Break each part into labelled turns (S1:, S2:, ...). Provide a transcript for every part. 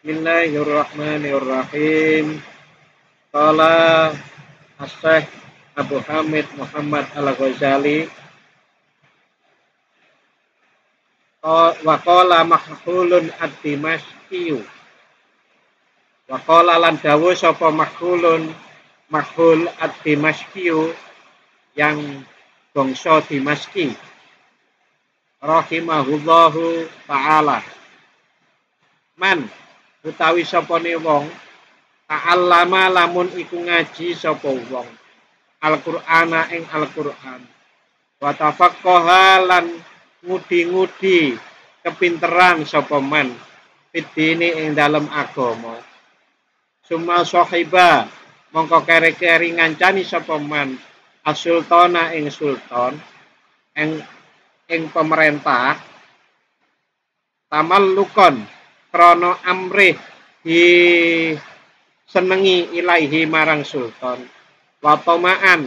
S1: Bismillahirrahmanirrahim. Qala As-Syaikh Abu Hamid Muhammad Al-Ghazali wa qala Makhulun ad-Dimashqiyu wa qala lan dawuh sapa Makhul ad-Dimashqiyu yang bangsa Dimashqi rahimahullahu taala. Man utawi sapane wong ta'allama lamun iku ngaji sapa wong Al-Qur'ana ing Al-Qur'an wa tafaqqaha lan ngudi-ngudi kepinteran sapa man fidini ing dalem agama summa sahiba mongko kere-kere ngancani sapa man as-sultana ing sultan ing pemerintah tamallukon krana amrih di senengi ilaihi marang sultan wa tamaan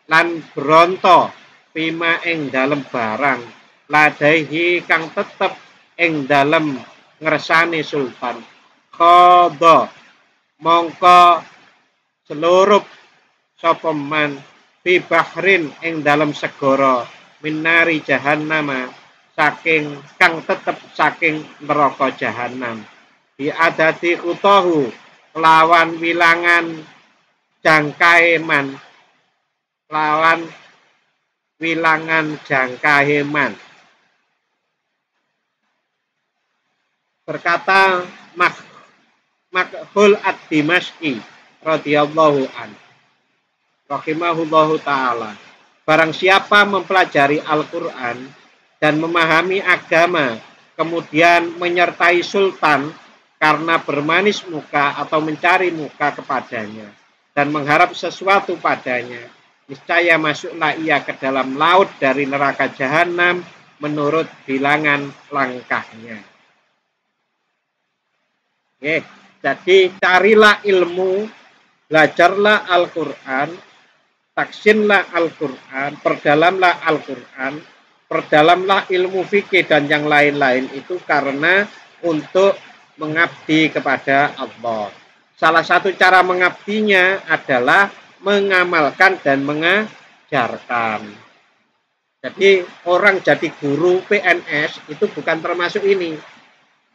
S1: lan bronto pima ing dalem barang ladaihi kang tetep ing dalem ngersane sultan qadha mongko seluruh sapa man fi bahrin ing dalem segara minari jahannama saking kang tetep saking neraka jahanam di adati utahu lawan wilangan jangkae man lawan wilangan jangkae man. Berkata Makhul ad-Dimashqi radhiyallahu an rahimahullahu taala, barang siapa mempelajari Al-Qur'an dan memahami agama, kemudian menyertai sultan karena bermanis muka atau mencari muka kepadanya dan mengharap sesuatu padanya, niscaya masuklah ia ke dalam laut dari neraka jahanam menurut bilangan langkahnya. Oke, jadi carilah ilmu, belajarlah Al-Qur'an, taksinlah Al-Qur'an, perdalamlah Al-Qur'an, perdalamlah ilmu fikih dan yang lain-lain itu karena untuk mengabdi kepada Allah. Salah satu cara mengabdinya adalah mengamalkan dan mengajarkan. Jadi orang jadi guru PNS itu bukan termasuk ini.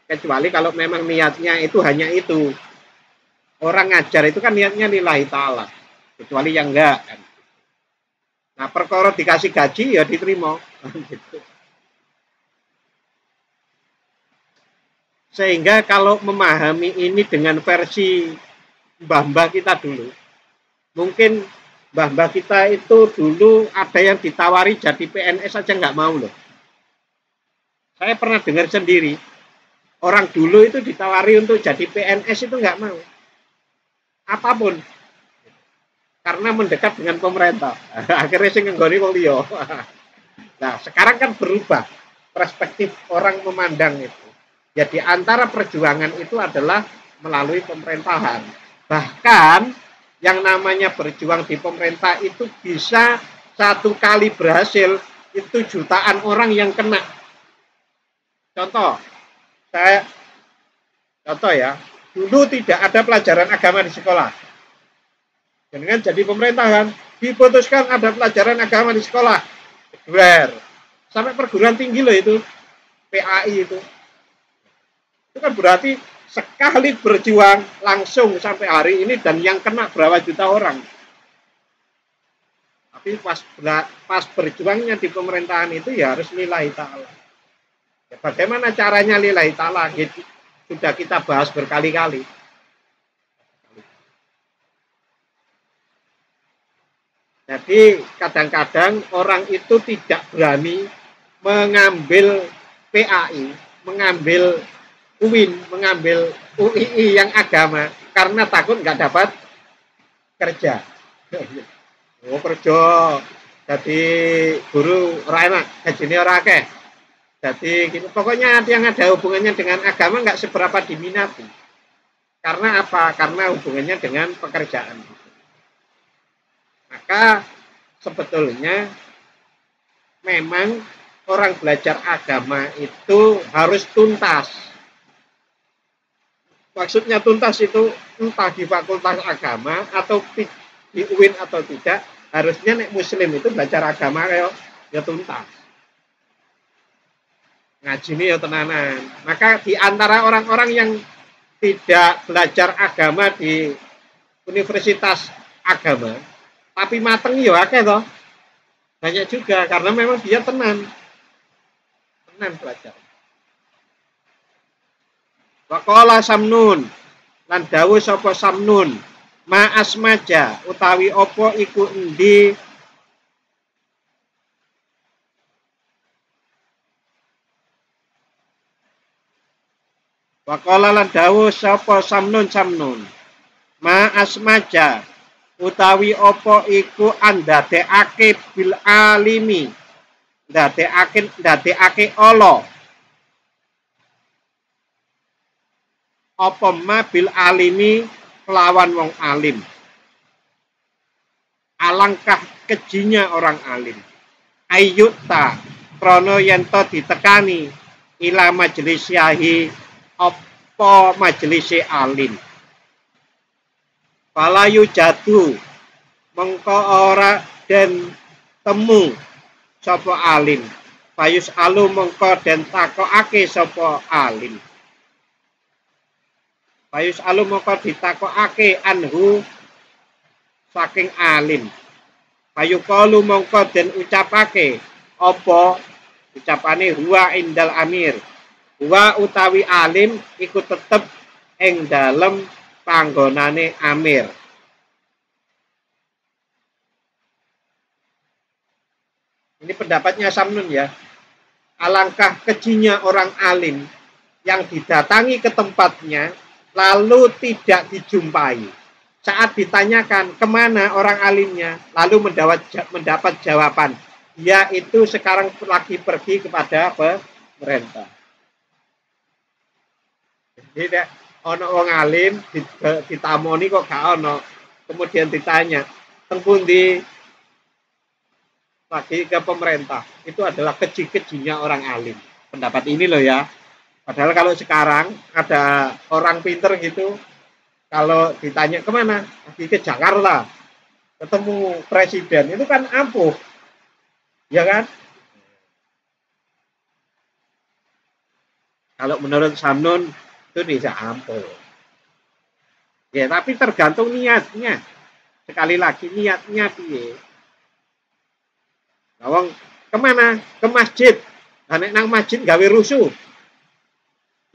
S1: Kecuali kalau memang niatnya itu hanya itu. Orang ngajar itu kan niatnya lillahi ta'ala. Kecuali yang enggak kan. Nah, perkara dikasih gaji ya diterima. Gitu. Sehingga kalau memahami ini dengan versi mbah-mbah kita dulu, mungkin mbah-mbah kita itu dulu ada yang ditawari jadi PNS aja nggak mau loh. Saya pernah dengar sendiri, orang dulu itu ditawari untuk jadi PNS itu nggak mau. Apapun. Karena mendekat dengan pemerintah. Akhirnya sing nggoni wong liya. Nah, sekarang kan berubah perspektif orang memandang itu. Jadi antara perjuangan itu adalah melalui pemerintahan. Bahkan yang namanya berjuang di pemerintah itu bisa satu kali berhasil itu jutaan orang yang kena. Contoh ya, dulu tidak ada pelajaran agama di sekolah. Dengan jadi pemerintahan diputuskan ada pelajaran agama di sekolah. Sampai perguruan tinggi loh itu, PAI itu. Itu kan berarti sekali berjuang langsung sampai hari ini dan yang kena berapa juta orang. Tapi pas berjuangnya di pemerintahan itu ya harus lillahi ta'ala. Ya, bagaimana caranya lillahi ta'ala? Gitu. Sudah kita bahas berkali-kali. Jadi kadang-kadang orang itu tidak berani mengambil PAI, mengambil UIN, mengambil UII yang agama karena takut nggak dapat kerja. Oh kerja, jadi guru ora enak, gajinya ora akeh. Jadi gitu. Pokoknya yang ada hubungannya dengan agama nggak seberapa diminati. Karena apa? Karena hubungannya dengan pekerjaan. Maka sebetulnya memang orang belajar agama itu harus tuntas. Maksudnya tuntas itu entah di fakultas agama atau di UIN atau tidak, harusnya nek muslim itu belajar agama ya tuntas. Ngaji ini ya tenanan. Maka di antara orang-orang yang tidak belajar agama di universitas agama, tapi mateng ya akeh toh. Banyak juga karena memang dia tenan belajar. Waqala Samnun lan dawuh sapa Samnun ma asmaja utawi apa iku endi Waqala lan dawuh sapa Samnun ma asmaja utawi apa iku andadekake bil alimi ndadekake Allah apa ma bil alimi kelawan wong alim. Alangkah kejinya orang alim. Ayyuta krono yento ditekani ila majelis yahi apa majelis alim. Falayu jadu mengko ora den temu sapa alim. Fayus alu mengko den takokake sapa alim. Fayus alu moko ditakokake anhu saking alim. Payu kalu mongko den ucapake apa ucapane huwa indal amir. Huwa utawi alim iku tetep ing dalem panggonane amir. Ini pendapatnya Samnun ya. Alangkah kejinya orang alim yang didatangi ke tempatnya lalu tidak dijumpai. Saat ditanyakan kemana orang alimnya, lalu mendapat jawaban, dia itu sekarang lagi pergi kepada pemerintah. Jadi ono orang alim ditamoni kok gak ono, kemudian ditanya, tengpundi lagi ke pemerintah. Itu adalah keji-kejinya orang alim. Pendapat ini loh ya. Padahal kalau sekarang ada orang pinter gitu, kalau ditanya kemana, lagi ke Jakarta, ketemu presiden, itu kan ampuh, ya kan? Kalau menurut Samnun itu bisa ampuh. Ya, tapi tergantung niatnya. Sekali lagi niatnya piye. Nawang kemana? Ke masjid. Nah, nek nang masjid gawe rusuh.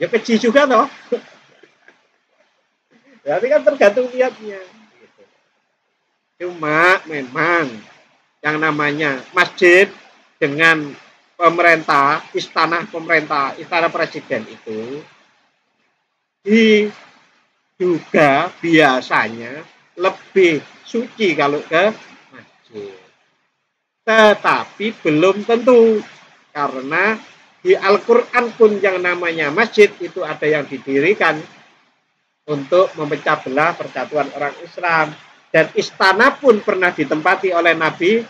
S1: Ya keji juga toh. Berarti kan tergantung niatnya. Cuma memang yang namanya masjid dengan pemerintah, istana pemerintah, istana presiden itu juga biasanya lebih suci kalau ke masjid. Tetapi belum tentu karena di Al-Quran pun yang namanya masjid itu ada yang didirikan untuk memecah belah persatuan orang Islam. Dan istana pun pernah ditempati oleh Nabi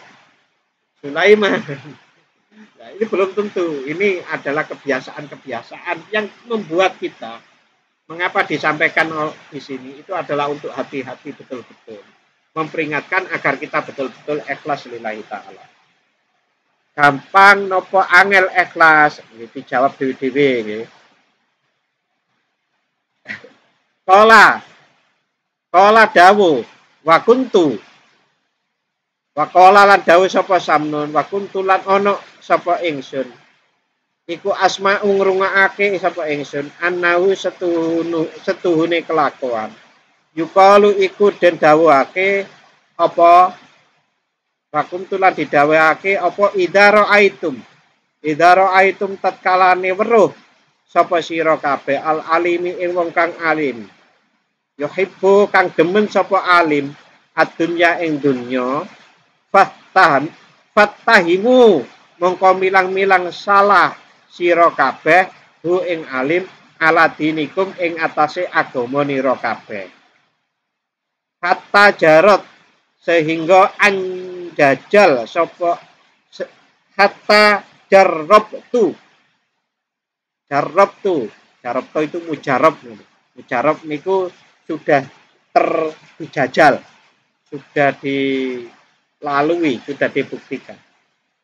S1: Sulaiman. Nah, ini belum tentu. Ini adalah kebiasaan-kebiasaan yang membuat kita, mengapa disampaikan di sini, itu adalah untuk hati-hati betul-betul. Memperingatkan agar kita betul-betul ikhlas lillahi ta'ala. Gampang nopo angel ikhlas dijawab dewi-dewi. Kola dawu wakuntu wakola lan dawu sapa Samnun wakuntu lan ono sapa ingsun iku asma ngrungokake sapa ingsun annahu setuhune kelakuan yukalu iku den dawuhake apa wakuntu lan didawuhake apa idaro aitum tatkalane weruh sapa sira kabeh al alimi ing wong kang alim yuhibbu kang demen sapa alim adunya ing dunya fattahimu mongko milang-milang salah sira kabeh hu ing alim ala dinikum ing atase agama nira kabeh hatta jarot sehingga anjajal sapa hatta jarabtu itu mujarab Mujarab niku sudah terjajal, sudah dilalui, sudah dibuktikan.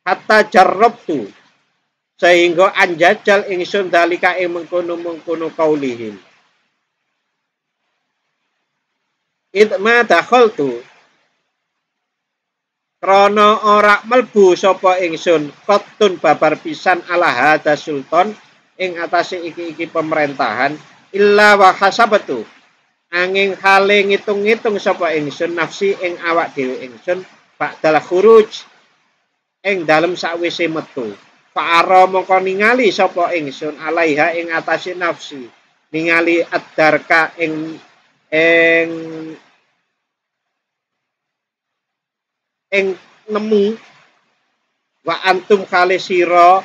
S1: Hatta jarrabtu, sehingga anjajal ingsun dalika ing mengkono-mengkono kaulihim. Idma dakhaltu, krana ora melbu sapa ingsun qatun babar pisan ala hada sultan ing atase iki-iki pemerintahan illa wa hasabatu, angin hale ngitung-ngitung sapa ingsun nafsi ing awak dhewe ingsun ba'dal khuruj ing dalem sakwise metu. Fa'ara mongko ningali sapa ingsun alaiha ing atase nafsi, ningali ad-darka ing nemu wa antum kali sira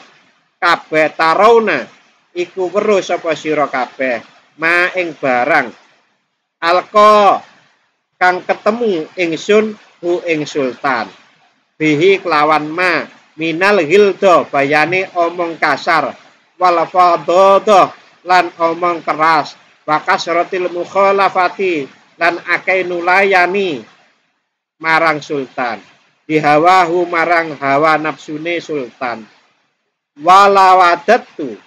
S1: kabeh tarauna iku weruh sapa sira kabeh ma ing barang alqa kang ketemu ingsun hu ing sultan bihi kelawan ma minal hildo bayane omong kasar wal fadhadah lan omong keras wa kasratil mukhalafati lan akeh nulayani marang sultan dihawahu marang hawa nafsune sultan walawadatu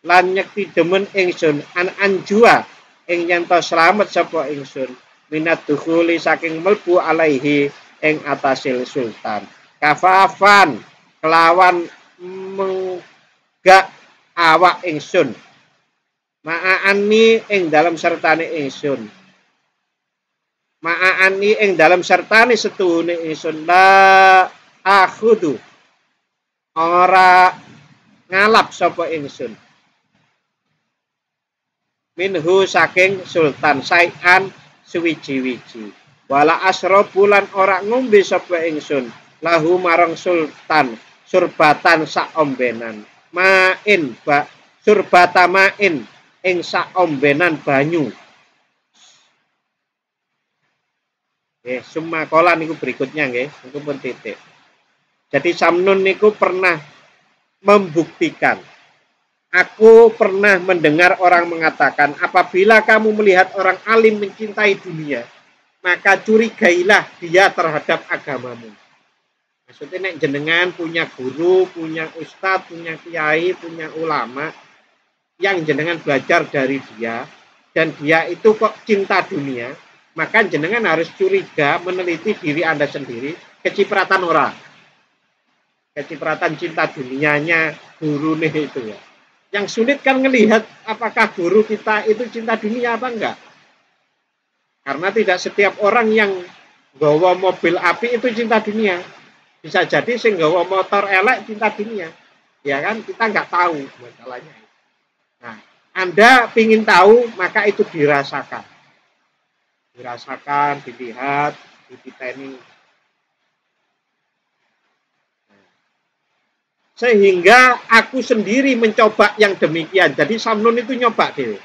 S1: lan nyekti demen ingsun an anjua ing yen to slamet sapa ingsun minat dukhuli saking melbu alaihi ing atasil sultan kafafan kelawan menggak awak ingsun ma'ani ing dalam sertane ingsun ma'ani ing dalam sertane setuhune ingsun la akhudu ora ngalap sapa ingsun minhu saking sultan sayan suwiji-wiji wala asra bulan ora ngombe sapa ingsun lahu marang sultan surbatan saombenan main ba surbata main ing saombenan banyu. Summa kola niku berikutnya nggih, niku pun titik. Jadi Samnun niku pernah membuktikan. Aku pernah mendengar orang mengatakan, apabila kamu melihat orang alim mencintai dunia, maka curigailah dia terhadap agamamu. Maksudnya nek jenengan punya guru, punya ustadz, punya kiai, punya ulama yang jenengan belajar dari dia dan dia itu kok cinta dunia, maka jenengan harus curiga meneliti diri Anda sendiri, kecipratan orang. Kecipratan cinta dunianya guru nih itu ya. Yang sulit kan ngelihat apakah guru kita itu cinta dunia apa enggak. Karena tidak setiap orang yang gawa mobil api itu cinta dunia. Bisa jadi sing gawa motor elek cinta dunia. Ya kan, kita enggak tahu masalahnya. Nah, Anda ingin tahu, maka itu dirasakan. Dirasakan, dilihat, dititeni. Sehingga aku sendiri mencoba yang demikian. Jadi Samnun itu nyoba deh.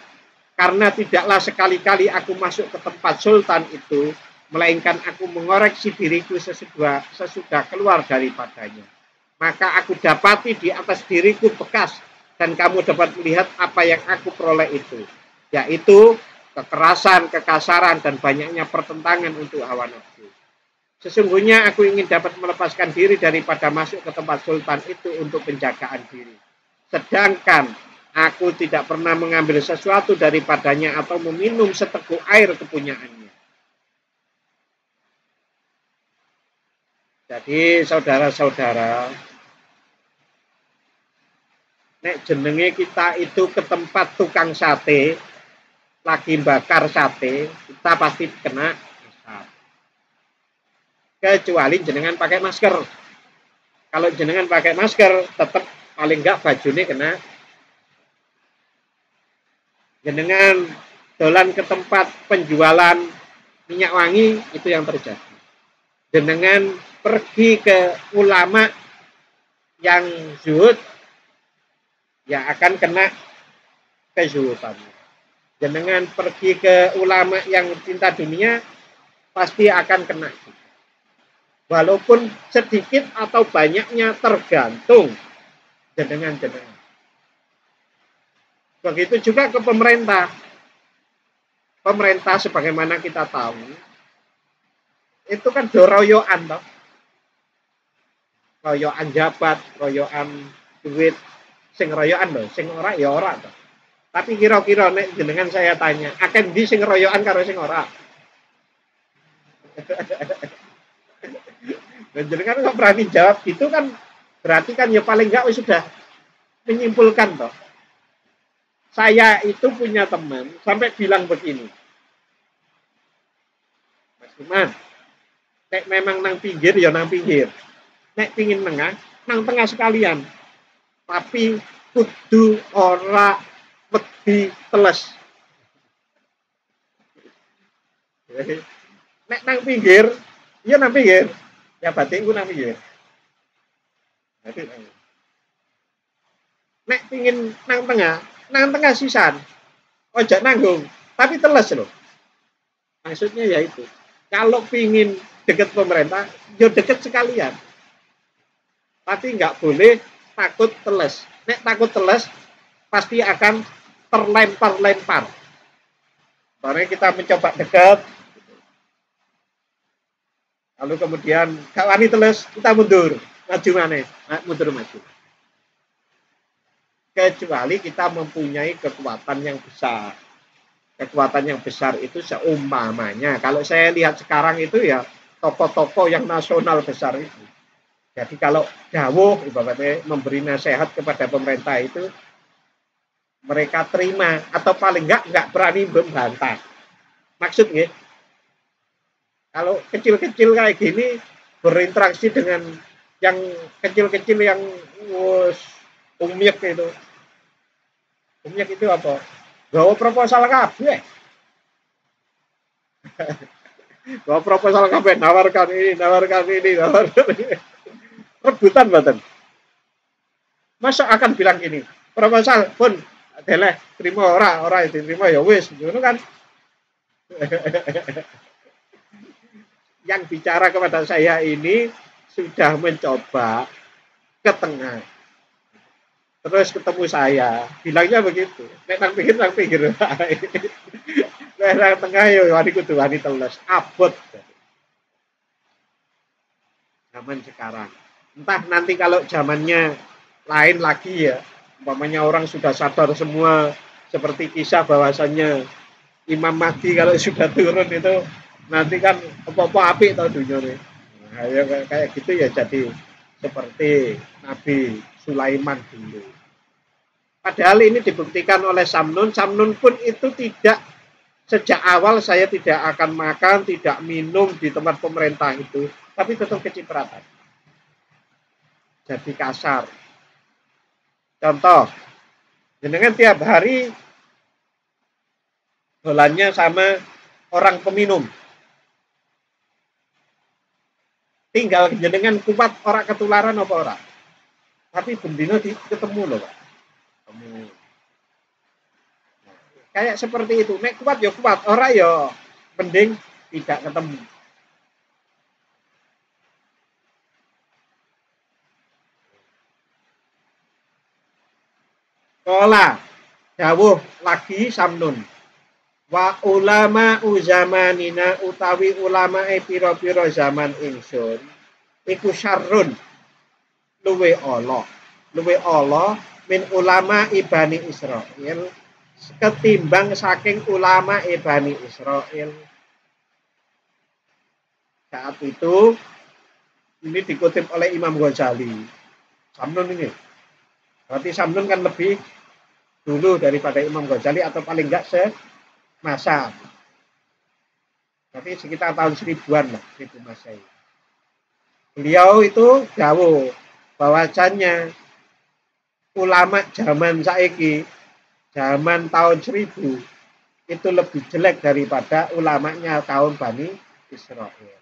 S1: Karena tidaklah sekali-kali aku masuk ke tempat sultan itu, melainkan aku mengoreksi diriku sesudah keluar daripadanya. Maka aku dapati di atas diriku bekas, dan kamu dapat melihat apa yang aku peroleh itu. Yaitu kekerasan, kekasaran, dan banyaknya pertentangan untuk hawa nafsu. Sesungguhnya aku ingin dapat melepaskan diri daripada masuk ke tempat sultan itu untuk penjagaan diri. Sedangkan aku tidak pernah mengambil sesuatu daripadanya atau meminum seteguk air kepunyaannya. Jadi saudara-saudara, nek jenenge kita itu ke tempat tukang sate, lagi bakar sate, kita pasti kena asap. Kecuali jenengan pakai masker. Kalau jenengan pakai masker, tetap paling enggak bajunya kena. Jenengan dolan ke tempat penjualan minyak wangi, itu yang terjadi. Jenengan pergi ke ulama yang zuhud, ya akan kena kezuhudannya. Jenengan pergi ke ulama yang cinta dunia, pasti akan kena. Walaupun sedikit atau banyaknya tergantung jenengan. Begitu juga ke pemerintah. Pemerintah sebagaimana kita tahu, itu kan doroyoan toh. Royoan jabat, royoan duit, sing royoan loh, sing ora ya ora toh. Tapi kira-kira nek jenengan saya tanya, akan di sing royoan karo sing ora. Dan jenengan kok berani jawab gitu kan, berarti kan ya paling enggak sudah menyimpulkan toh. Saya itu punya teman sampai bilang begini, Mas Iman, nek memang nang pinggir ya nang pinggir, nek pingin tengah, nang tengah sekalian, tapi kudu ora wedi teles. Nek nang pinggir, iya nang pinggir, ya batikku nang pinggir. Nek pingin nang tengah sisan, ojo nanggung, tapi teles loh. Maksudnya ya itu. Kalau pingin deket pemerintah, ya deket sekalian. Tapi nggak boleh takut teles. Nek takut teles, pasti akan terlempar-lempar. Karena kita mencoba dekat, lalu kemudian gak wani teles, kita mundur, maju mana? Mundur maju. Kecuali kita mempunyai kekuatan yang besar. Kekuatan yang besar itu seumpamanya, kalau saya lihat sekarang itu ya tokoh-tokoh yang nasional besar itu. Jadi kalau dawuh ibaratnya memberi nasihat kepada pemerintah itu mereka terima atau paling enggak berani membantah. Maksudnya kalau kecil-kecil kayak gini berinteraksi dengan yang kecil-kecil yang umyek itu. Umyek itu apa? Gawa proposal kabeh. Gawa proposal kabeh, nawarkan ini, nawarkan ini, nawarkan ini. Rebutan mboten. Masa akan bilang gini, proposal pun deleh terima ora diterima ya wis, ngono kan. Yang bicara kepada saya ini sudah mencoba ke tengah. Terus ketemu saya, bilangnya begitu. Nek nang pinggir. Nek nang tengah yo wani kudu wani teles, abot. Zaman sekarang. Entah nanti kalau zamannya lain lagi ya, umpamanya orang sudah sadar semua seperti kisah bahwasannya Imam Mahdi kalau sudah turun itu nanti kan apa-apa api tau dunia nih. Nah, ya, kayak gitu ya jadi seperti Nabi Sulaiman dulu. Padahal ini dibuktikan oleh Samnun. Samnun pun itu tidak sejak awal saya tidak akan makan, tidak minum di tempat pemerintah itu, tapi tetap kecipratan. Jadi kasar. Contoh, jenengan tiap hari dolannya sama orang peminum. Tinggal jenengan kuat orang ketularan apa orang. Tapi bendino ketemu loh, Pak. Ketemu. Kayak seperti itu. Nek kuat ya kuat, orang ya mending tidak ketemu. Kola dawuh lagi Samnun. Wa ulama uzamanina utawi ulama piro-piro zaman ingsun iku syarrun luwe Allah min ulama ibani Israel ketimbang saking ulama ibani Israel. Saat itu ini dikutip oleh Imam Ghazali. Samnun ini. Berarti Samnun kan lebih dulu daripada Imam Ghazali atau paling enggak masa. Tapi sekitar tahun 1000-an lah, 1000 Masehi. Beliau itu dawuh bahwasannya ulama zaman saiki, zaman tahun 1000 itu lebih jelek daripada ulamanya tahun Bani Israel.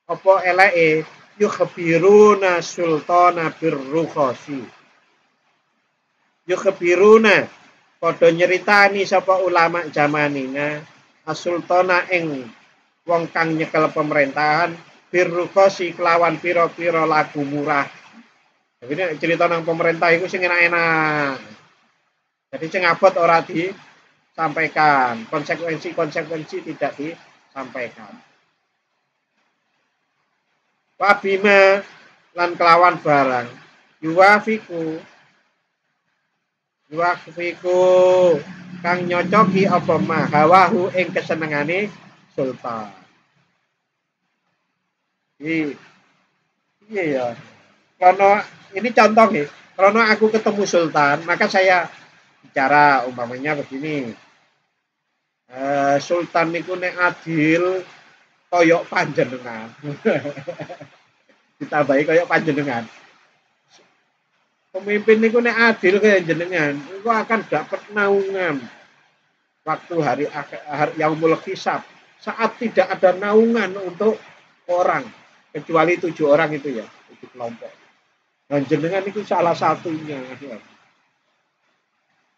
S1: Apa eleke yukhbiruna sultana birrukhasi. Yukhbiruna padha nyeritani sapa ulama zamanina asultana ing wong kang nyekel pemerintahan birrukosi kelawan piro-piro lagu murah. Jadi cerita nang pemerintah itu sing enak-enak. Jadi sing abot ora disampaikan, konsekuensi-konsekuensi tidak disampaikan. Wabima lan kelawan barang yuwafiku kang nyocoki apa mahawahu ing kesenengane sultan. Iya ya. Karena ini contoh nih, karena aku ketemu sultan, maka saya bicara umpamanya begini. Sultan niku nek adil koyok panjenengan. Ditambahi koyok panjenengan. Pemimpin niku nek adil kaya jenengan, itu akan dapat naungan waktu hari yaumul hisab. Saat tidak ada naungan untuk orang, kecuali 7 orang itu ya, 7 kelompok. Dan jenengan itu salah satunya.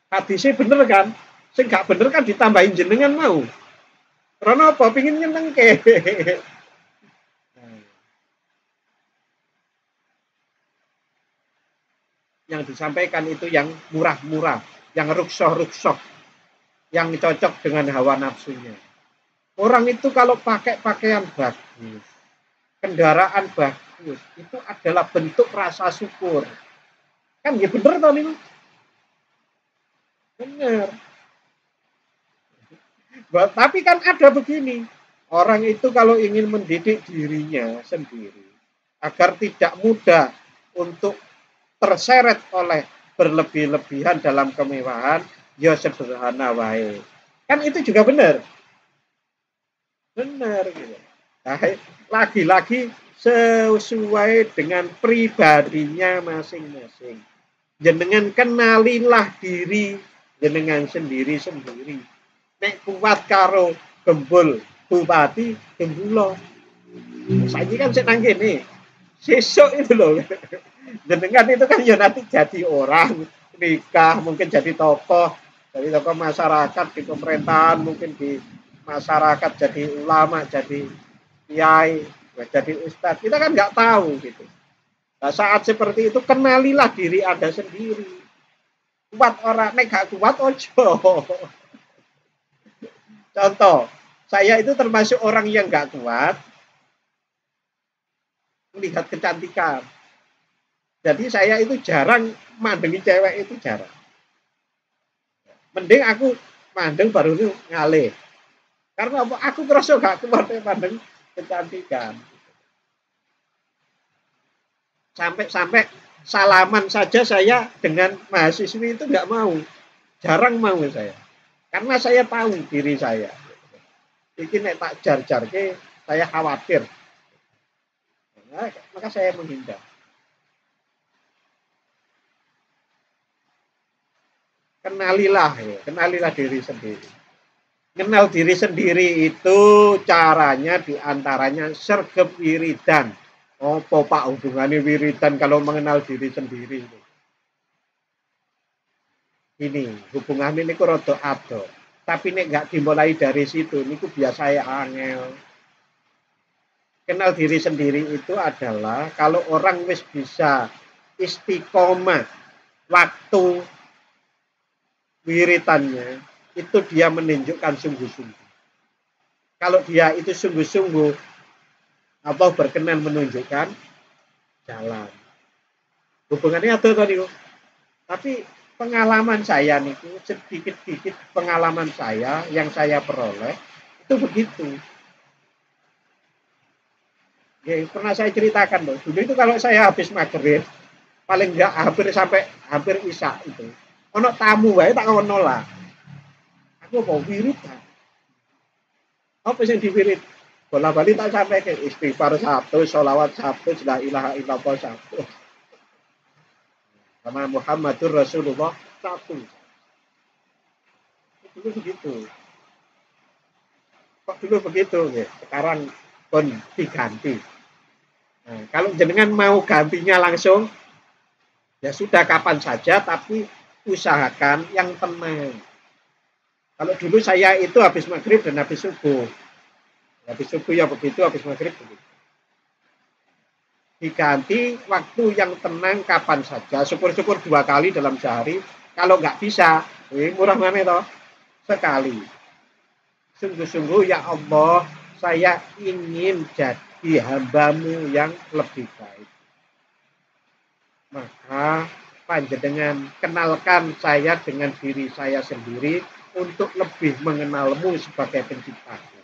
S1: Hadisnya bener kan? Sing gak bener kan ditambahin jenengan mau. Karena apa? Pingin nyenengke. Yang disampaikan itu yang murah-murah, yang ruksoh-ruksoh, yang cocok dengan hawa nafsunya. Orang itu kalau pakai pakaian bagus, kendaraan bagus, itu adalah bentuk rasa syukur. Kan ya bener tau nih. Bener. Tapi kan ada begini, orang itu kalau ingin mendidik dirinya sendiri agar tidak mudah untuk terseret oleh berlebih-lebihan dalam kemewahan, ya sederhana wae. Kan itu juga benar. Benar gitu. Nah, lagi-lagi sesuai dengan pribadinya masing-masing. Jenengan kenalilah diri jenengan sendiri-sendiri. Nek kuat karo gembul bupati gembulo. Saiki kan sik nang kene. Sesuk itu loh. Jenengan itu kan ya nanti jadi orang, nikah, mungkin jadi tokoh masyarakat di pemerintahan, mungkin di masyarakat jadi ulama, jadi kiai, jadi ustadz. Kita kan nggak tahu gitu. Nah, saat seperti itu kenalilah diri Anda sendiri. Kuat orang, nek gak kuat ojo. Contoh, saya itu termasuk orang yang nggak kuat melihat kecantikan. Jadi saya itu jarang mandengi cewek itu jarang. Mending aku mandeng baru itu ngalih. Karena apa? Aku terus gak kuat mandeng kecantikan. Sampai salaman saja saya dengan mahasiswi itu nggak mau. Jarang mau saya. Karena saya tahu diri saya. Ini nek tak jar-jar ke, saya khawatir. Nah, maka saya menghindar. Kenalilah diri sendiri. Kenal diri sendiri itu caranya diantaranya sergap wiridan. Apa Pak hubungannya wiridan kalau mengenal diri sendiri? Ini hubungannya ini rada ado. Tapi nek nggak dimulai dari situ, niku biasa ya angel. Kenal diri sendiri itu adalah kalau orang wis bisa istiqomah waktu wiritannya, itu dia menunjukkan sungguh-sungguh. Kalau dia itu sungguh-sungguh, Allah berkenan menunjukkan jalan. Hubungannya ada tadi, tapi pengalaman saya nih, sedikit-sedikit pengalaman saya yang saya peroleh itu begitu. Ya, pernah saya ceritakan loh. Dulu itu kalau saya habis maghrib, paling enggak hampir isya itu. Ono tamu wae tak ono lah. Aku mau wirid kan. Apa sing diwirid? Bola bali tak sampai ke istighfar 1, sholawat 1, la ilaha illallah 1. Sama Muhammadur Rasulullah 1. Dulu begitu. Kok dulu begitu ya? Sekarang pun diganti. Nah, kalau jenengan mau gantinya langsung, ya sudah kapan saja, tapi usahakan yang tenang. Kalau dulu saya itu habis maghrib dan habis subuh. Habis subuh ya begitu, habis maghrib begitu. Diganti waktu yang tenang kapan saja. Syukur-syukur 2 kali dalam sehari. Kalau nggak bisa, Murah mana toh? Sekali. Sungguh-sungguh ya Allah, saya ingin jadi hamba-Mu yang lebih baik. Maka panjenengan kenalkan saya dengan diri saya sendiri untuk lebih mengenal-Mu sebagai penciptaku.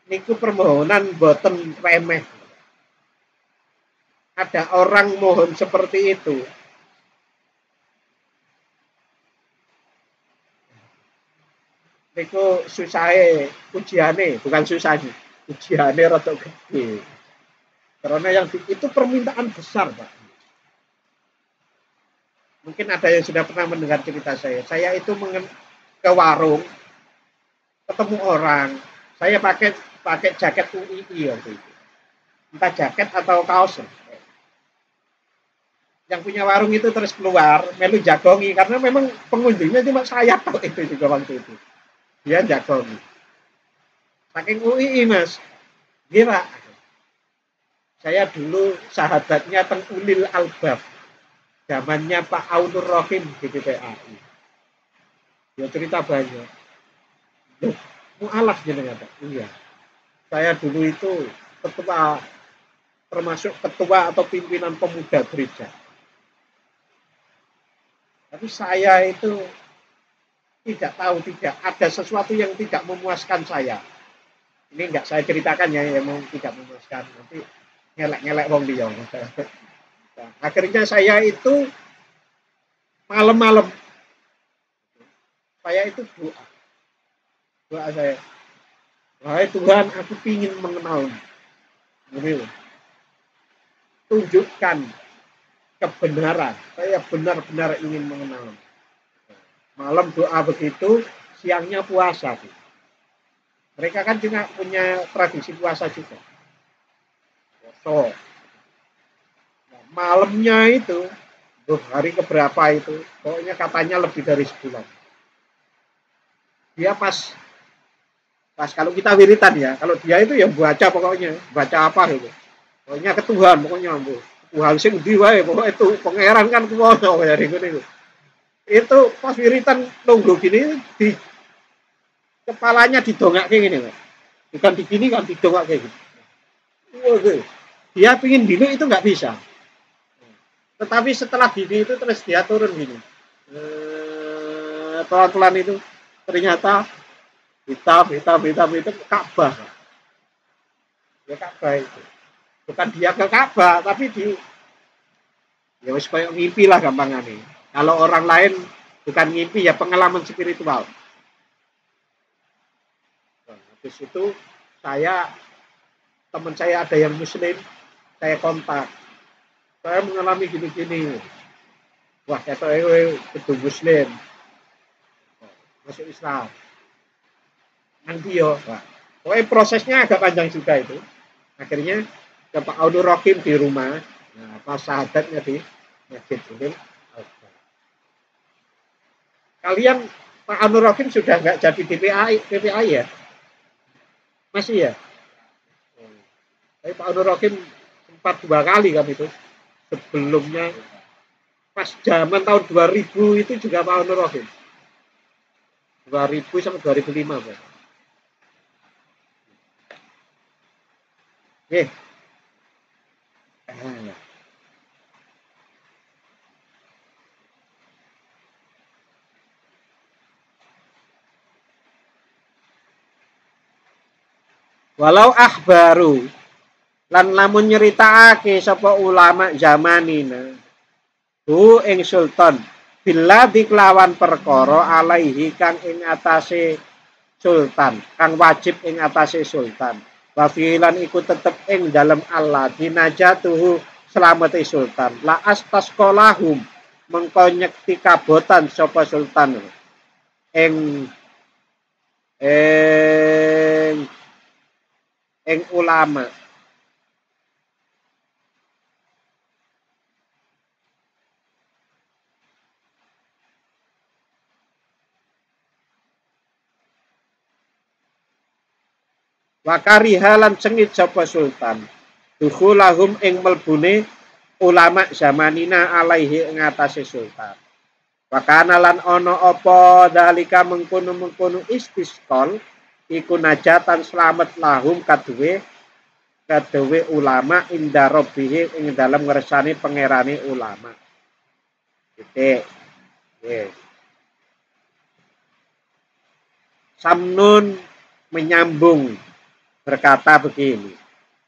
S1: Niku permohonan boten remeh. Ada orang mohon seperti itu. Niku susahe ujiane, bukan susahnya. Ujiane rada gede. Karena yang itu permintaan besar, Pak. Mungkin ada yang sudah pernah mendengar cerita saya. Saya itu ke warung, ketemu orang. Saya pakai jaket UII waktu itu. Entah jaket atau kaos. Yang punya warung itu terus keluar, melu jagongi karena memang pengunjungnya cuma saya tahu itu juga waktu itu. Dia jagongi. Saking UII, Mas. Dia Pak, saya dulu sahabatnya Ulil Albab. Zamannya Pak Aunur Rohim di BPAI. Dia cerita banyak. Loh, mu'alaf jenengan Pak? Iya. Saya dulu itu ketua, termasuk ketua atau pimpinan pemuda gereja. Tapi saya itu tidak tahu, tidak ada sesuatu yang tidak memuaskan saya. Ini enggak saya ceritakan ya, yang tidak memuaskan. Nanti ngelek-ngelek wong liya. Nah, akhirnya saya itu malam-malam saya itu doa saya, wahai Tuhan, aku ingin mengenalmu. Tunjukkan kebenaran, saya benar-benar ingin mengenalmu. Malam doa begitu, siangnya puasa. Mereka kan juga punya tradisi puasa juga. So, malamnya itu, hari keberapa itu, pokoknya katanya lebih dari sebulan. Dia pas kalau kita wiritan ya, kalau dia itu ya baca pokoknya, baca apa gitu. Pokoknya ke Tuhan, pokoknya Tuhan sing ndi wae, pokoknya itu pangeran kan kuwono ya niku. Itu pas wiritan nunggu gini di kepalanya didongak kayak gini, Pak. Bukan di gini kan didongak kayak gitu. Dia pingin dulu itu nggak bisa. Tetapi setelah gini itu terus dia turun gini. Pelan-pelan itu ternyata hitam itu Ka'bah. Ya Ka'bah itu. Bukan dia ke Ka'bah, tapi di ya wis koyo ngimpi lah gampangane. Kalau orang lain bukan ngimpi ya pengalaman spiritual. Nah, habis itu teman saya ada yang muslim, saya kontak. Saya mengalami gini-gini. Wah, kata itu muslim. Masuk Islam. Nanti yo. Pokoknya prosesnya agak panjang juga itu. Akhirnya ke Pak Aunur Rohim di rumah. Nah, pas sahabatnya di Masjid Ulil Albab. Kalian Pak Aunur Rohim sudah nggak jadi PPI ya? Masih ya? Tapi Pak Aunur Rohim sempat 2 kali kan itu. Sebelumnya pas zaman tahun 2000 itu juga Pak Aunur Rohim. 2000 sampai 2005 Pak. Oke. Walau akhbaru lan lamun nyeritakake sapa ulama zamanina hu ing sultan bila diklawan perkara alaihi kang ing atase sultan, kang wajib ing atase sultan. Wa filan iku tetep ing dalem Allah dinajatuhu slamete sultan. La astasqalahum mengko nyekti kabotan sapa sultan ing ulama. Wakari halan sengit sapa sultan dukhulahum ing melbune ulama zamanina alaihi ing atase sultan. Wakana lan ono opo dalika mengkono istisqol iku najatan selamat lahum kaduwe ulama inda robbihi ing dalam ngersani pangerane ulama. Titik. Yes. Samnun menyambung berkata begini.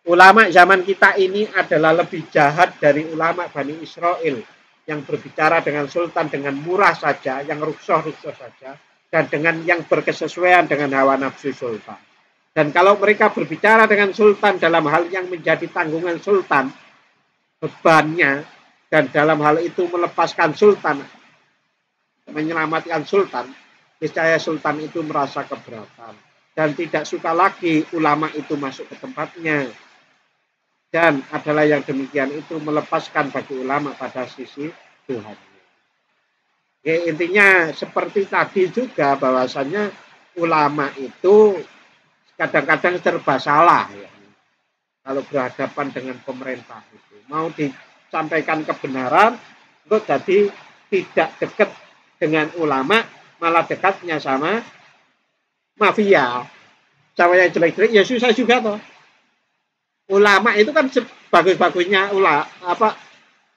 S1: Ulama zaman kita ini adalah lebih jahat dari ulama Bani Israel yang berbicara dengan sultan dengan murah saja, yang rukshoh-rukshoh saja, dan dengan yang berkesesuaian dengan hawa nafsu sultan. Dan kalau mereka berbicara dengan sultan dalam hal yang menjadi tanggungan sultan, bebannya, dan dalam hal itu melepaskan sultan, menyelamatkan sultan, niscaya sultan itu merasa keberatan. Dan tidak suka lagi ulama itu masuk ke tempatnya. Dan adalah yang demikian itu melepaskan bagi ulama pada sisi Tuhan. Ya, intinya seperti tadi juga bahwasannya ulama itu kadang-kadang serba salah ya. Kalau berhadapan dengan pemerintah itu mau disampaikan kebenaran kok jadi tidak dekat dengan ulama, malah dekatnya sama mafia. Sama yang jelek-jelek ya susah juga toh. Ulama itu kan sebagus-bagusnya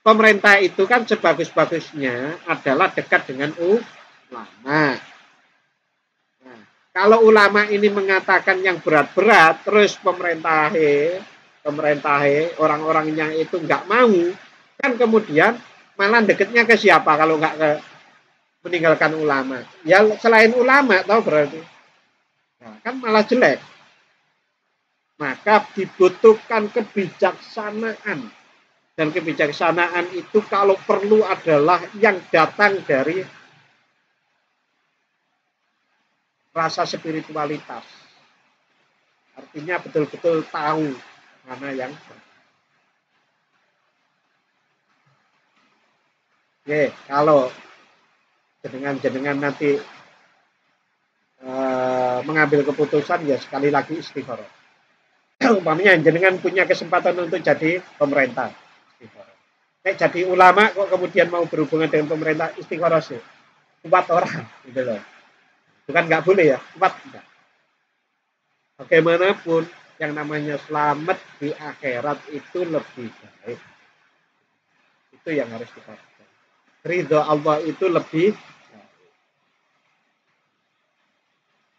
S1: pemerintah itu kan sebagus-bagusnya adalah dekat dengan ulama. Nah, kalau ulama ini mengatakan yang berat-berat, terus pemerintah orang-orangnya itu nggak mau, kan kemudian malah dekatnya ke siapa kalau nggak ke meninggalkan ulama? Ya selain ulama, tahu berarti. Nah, kan malah jelek. Maka dibutuhkan kebijaksanaan. Dan kebijaksanaan itu kalau perlu adalah yang datang dari rasa spiritualitas. Artinya betul-betul tahu mana yang. Oke, kalau jenengan nanti mengambil keputusan ya sekali lagi istikharah. Umpamanya jenengan punya kesempatan untuk jadi pemerintah. Kayak jadi ulama kok kemudian mau berhubungan dengan pemerintah istikharah sih. 4 orang gitu loh. Bukan nggak boleh ya, 4 enggak. Bagaimanapun yang namanya selamat di akhirat itu lebih baik. Itu yang harus kita lakukan. Ridho Allah itu lebih baik.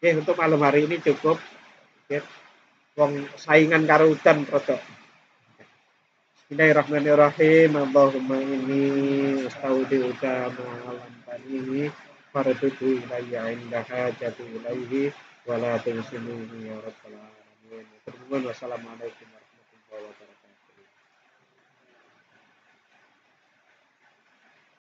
S1: Oke, untuk malam hari ini cukup. Oke. Wong saingan karo udan rodok. Bismillahirrahmanirrahim. Allahumma inni astaudiuka ma'alam tanihi fardudu ilayya inda hajati ilaihi wa la tunsinihi ya rabbal alamin. Wassalamualaikum warahmatullahi wabarakatuh.